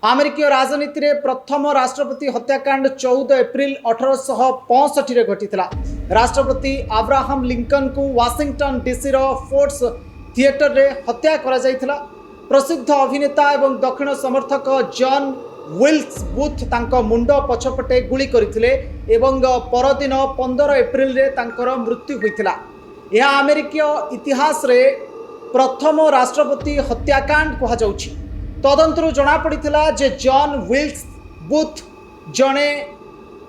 आमेरिकीय राजनीति रे प्रथम राष्ट्रपति हत्याकांड 14 एप्रिल 1865 घटीला। राष्ट्रपति अब्राहम लिंकन को वाशिंगटन डीसी रो फोर्ट्स थिएटर रे हत्या करा जायतिला। प्रसिद्ध अभिनेता एवं दक्षिण समर्थक जॉन विल्स बूथ तांको मुंड पछपटे गुली करथिले एवं परदिन 15 एप्रिल रे तांकर मृत्यु होइतिला। यह अमेरिकीय इतिहास रे प्रथम राष्ट्रपति हत्याकांड कहा जाउछि। तदंतरु जना पड़िथिला जे जॉन विल्स बूथ जणे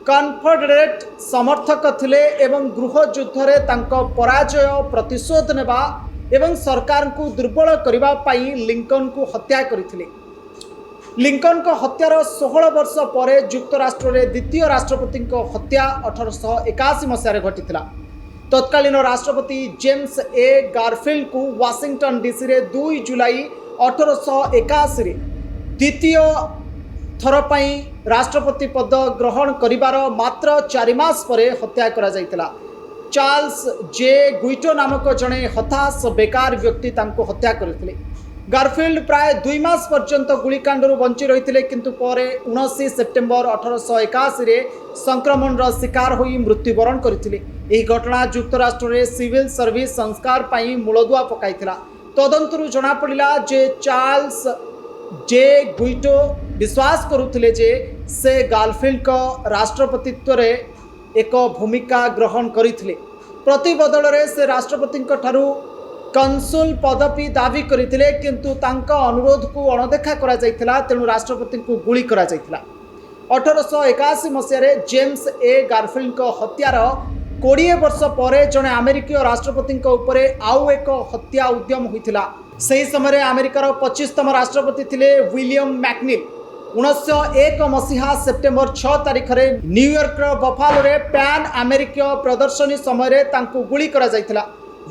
कन्फेडरेट समर्थक थिले एवं गृह युद्ध रे तांको पराजय प्रतिशोध नेबा एवं सरकार को दुर्बल करबा पाई लिंकन को हत्या करथिले। लिंकन को हत्यार 16 वर्ष पर युक्तराष्ट्र रे द्वितीय राष्ट्रपति को हत्या 1881 मसीह घटीला। तत्कालीन राष्ट्रपति जेम्स ए गारफील्ड को वाशिंगटन डीसी रे 2 जुलाई 1881 रे द्वितीय थर पई राष्ट्रपति पद ग्रहण करिवार मात्र 4 मास पर हत्या करा जायतिला। चार्ल्स जे गुइटो नामक जड़े हताश बेकार व्यक्ति तांको हत्या करथिले। गारफील्ड प्राय 2 मास पर्यंत गुलिकांडरू बंची रही किंतु परे 19 सेप्टेम्बर 1881 रे संक्रमण रा शिकार होई मृत्युवरण करथिले। एही घटना युक्तराष्ट्र रे सिविल सर्विस संस्कार पाई मूलदुआ पकाइथिला। तदंतरु जना पड़िला जे चार्ल्स जे गुइटो विश्वास करुथिले जे से गारफील्ड को राष्ट्रपतित्व रे एक भूमिका ग्रहण करथिले। प्रतिबदल रे से राष्ट्रपति ठारू कंसुल पदवी दाबी करथिले किंतु तांका अनुरोध को अणदेखा करा जायतिला। तेणु राष्ट्रपति को गुली करा जायतिला। 1881 मसीह रे जेम्स ए गारफील्ड को हत्यार 20 वर्ष पर जड़े अमेरिकीय राष्ट्रपति उपरे आउ एक हत्या उद्यम होइतिला। सही समय अमेरिकार 25तम राष्ट्रपति थिले विलियम मैकनिल। 1901 मसीहा सेप्टेम्बर 6 तारिख रे न्यूयॉर्क बफालो रे पैन अमेरिकीय प्रदर्शनी समय तांको गुली करा जायतिला।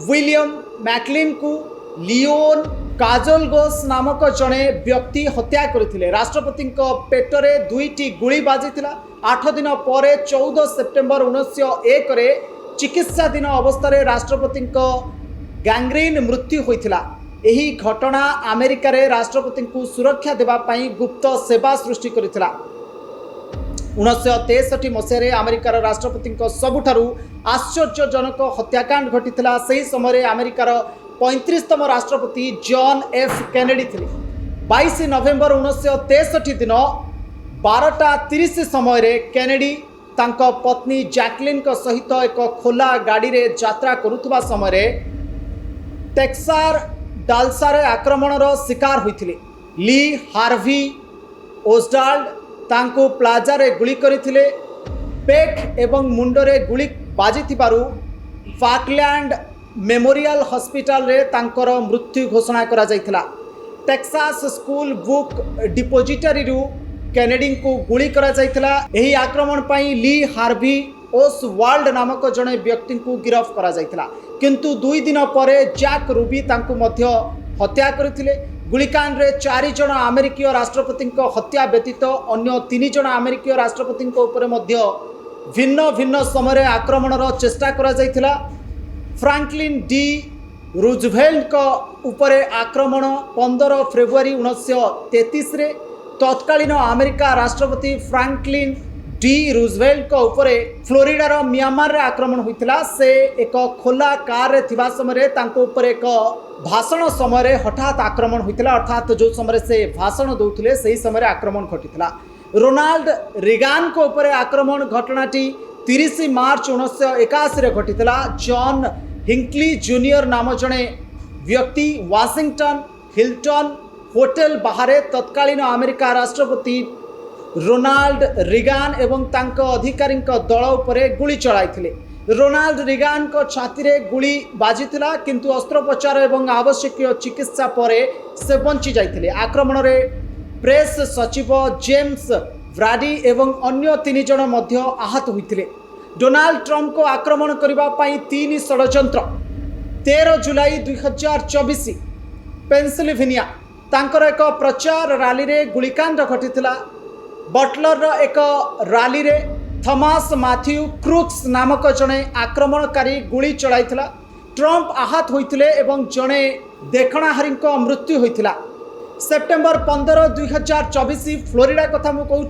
विलियम मैकलिन को लियोन काजोलगोस नामक जड़े व्यक्ति हत्या करथिले। राष्ट्रपति पेटरे 2टी गुली बाजिथिला। 8 दिन पर 14 सेप्टेम्बर 1901 रे चिकित्साधीन अवस्था राष्ट्रपति गैंग्रीन मृत्यु होइथिला। एही घटना अमेरिका रे राष्ट्रपति को सुरक्षा देबा पाई गुप्त सेवा सृष्टि करथिला। 1963 मसीह अमेरिकार राष्ट्रपति सबुठारु आश्चर्यजनक हत्याकांड घटीला। सही समय अमेरिकार 35तम राष्ट्रपति जॉन एफ कैनेडी थिले। 22 नवेम्बर 1963 दिन 12:30 समय कैनेडी तांको पत्नी जैकलिन को सहित एक खोला गाड़ी रे यात्रा करुवा समय टेक्सास डालसारे आक्रमणर शिकार होइथिले। ली हार्वी ओसवाल्ड तांको प्लाजा रे गुली करथिले। पेट एवं मुंडरे गुली बाजिथिबारु फाकलैंड मेमोरियल हॉस्पिटल रे तांकर मृत्यु घोषणा करा जायतिला। टेक्सास स्कूल बुक डिपोजिटरी रु कैनेडी को गुली करा जायतिला। एही आक्रमण पाई ली हार्वी ओसवाल्ड नामक जड़े व्यक्ति को गिरफ्त करा जायतिला किंतु 2 दिन पर जैक रूबी तांको मध्य हत्या करथिले। गुलिकांड रे 4 जन अमेरिकीय राष्ट्रपति हत्या व्यतीत अन्य 3 जन अमेरिकीय राष्ट्रपति उपरे मध्य भिन्न भिन्न समय आक्रमणर चेष्टा करा जायतिला। फ्रैंकलिन डी रूजवेल्ट को उपरे आक्रमण 15 फेब्रुआरी 1933 रे तत्कालीन अमेरिका राष्ट्रपति फ्रैंकलिन डी रूजवेल्ट को उपरे फ्लोरिडार मियामार रे आक्रमण होइतिला। से एक खोला कार रे थिबा समय तांको उपरे एक भाषण समय हठात आक्रमण होइतिला। अर्थात जो समय से भाषण दउथिले सही समय आक्रमण घटितिला। रोनाल्ड रिगान को उपरे आक्रमण घटनाटी 30 मार्च 1981 रे घटितिला। जॉन हिंकली जूनियर नाम जड़े व्यक्ति वाशिंगटन हिल्टन होटेल बाहर तत्कालीन अमेरिका राष्ट्रपति रोनाल्ड रिगान एवं तांको अधिकारी दल उपरे गुली चलाइथिले। रोनाल्ड रिगान को छाती रे गुली बाजिथिला किंतु अस्त्रोपचार एवं आवश्यक चिकित्सा परे से बंची जाइथिले। आक्रमण रे प्रेस सचिव जेम्स ब्राडी एवं अन्य 3 जन मध्य आहत होइथिले। डोनाल्ड ट्रंप को आक्रमण करबा पाई 3 षडयंत्र। 13 जुलाई 2024 पेनसिल्वेनिया तांकर एक प्रचार रैली रे गुलिकांड घटिथिला। बटलर एक रैली रे थॉमस मैथ्यू क्रूक्स नामक जड़े आक्रमणकारी गुली चलाइथिला। ट्रंप आहत होइथिले एवं जड़े देखणाहारी मृत्यु होइथिला। सेप्टेम्बर 15 2024 फ्लोरिडा कथा मु कहूँ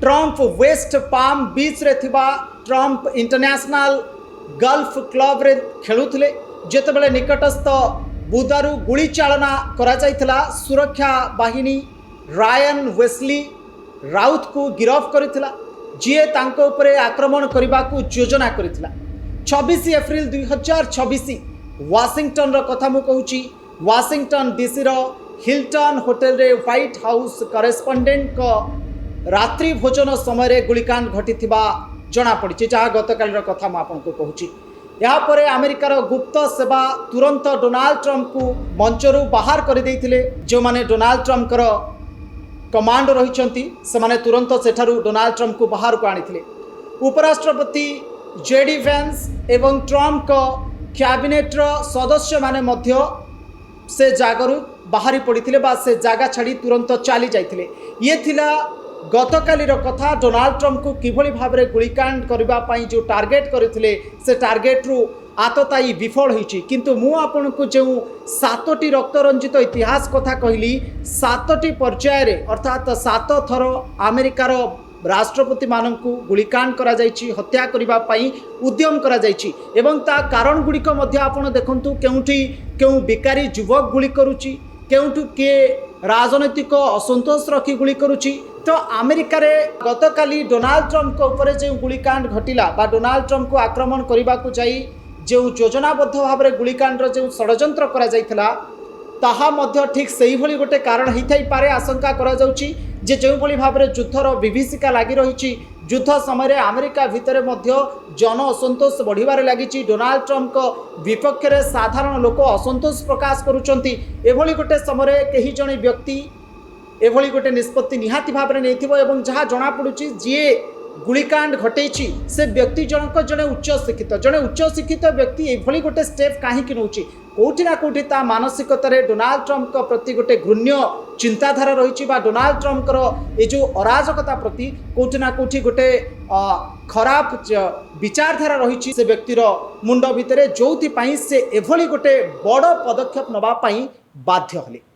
ट्रम्प वेस्ट पाम बीच रे थिबा ट्रम्प इंटरनेशनल गल्फ क्लब रे खेलुथिले जेतेबेले निकटस्थ बुदारू गुली चालना करा जायथिला सुरक्षा बाहिनी रायन वेस्ली राउत को गिरफ करथिला जिए तांको उपरे आक्रमण करबा को योजना करथिला 26 एप्रिल 2026 वाशिंगटन रो कथा मु कहूँ वाशिंगटन डीसी रो हिल्टन होटल रे व्हाइट हाउस करेस्पोंडेंट को रात्रि भोजन समय गुलिकांड घटी जना पड़ी जहाँ गतकाल कथा मुझे कहूँ यापर अमेरिकार गुप्त सेवा तुरंत डोनाल्ड ट्रंप को मंचरू बाहर कर जो माने डोनाल्ड ट्रंप कमांड रही से तुरंत सेठारू डोनाल्ड ट्रंप को बाहर को आनी उपराष्ट्रपति जेडी वैंस एवं ट्रंप को कैबिनेट सदस्य माने मध्य से जागरू बाहरी पड़ते से जगह छाड़ी तुरंत चली जाते ये थिला गतकालीर कथा डोनाल्ड ट्रंप को किभली भाव में गुलिकांड करने जो टार्गेट करते से टार्गेट रु आतताई विफल होती किंतु मु आपन को जो 7टी रक्तरंजित इतिहास कथा कहली 7टी पर्याय अर्थात 7 थर अमेरिकार राष्ट्रपति मानक गुलिकांड करा जायछि हत्या करने उद्यम करा जायछि एवं ता कारण गुड़िक आपण देखंतु केउठी केउ बेकारी युवक गुली करुछि केउठु के राजनैतिक असंतोष रखी गुली करुछि तो अमेरिका रे गतकाली डोनाल्ड ट्रंप को ऊपर जो गुलिकांड घटिला बा डोनाल्ड ट्रंप को आक्रमण करने को जाई जो योजनाबद्ध भाव में गुलिकांड जो षड्यंत्र करा जायथिला ताहा मध्य ठीक सही भली गोटे कारण होई पारे आशंका करा जाउछि जे जो भली भाव में युद्धर विभीषिका लगी रही युद्ध समय अमेरिका भितर मध्य जन असंतोष बढ़िबार लगी डोनाल्ड ट्रंप को विपक्ष में साधारण लोक असंतोष प्रकाश करुचंती एभली गोटे समय कहीं जने व्यक्ति एभली गोटे निष्पत्ति निहाती भाव में नहीं जहाँ जना पड़ुछि जे गुलिकांड घटेछि से व्यक्ति जनक जड़े उच्च शिक्षित व्यक्ति एभली गोटे स्टेप कहीं नौछि कोठी ना कोठी ता मानसिकतार डोनाल्ड ट्रंप प्रति गोटे घृण्य चिंताधारा रही डोनाल्ड ट्रंप ये जो अराजकता प्रति कोठी ना कोठी गोटे खराब विचारधारा रही से व्यक्तिर मुंड भितर जो से एभली गोटे बड़ पदक्षेप नवा बाध्य हेले।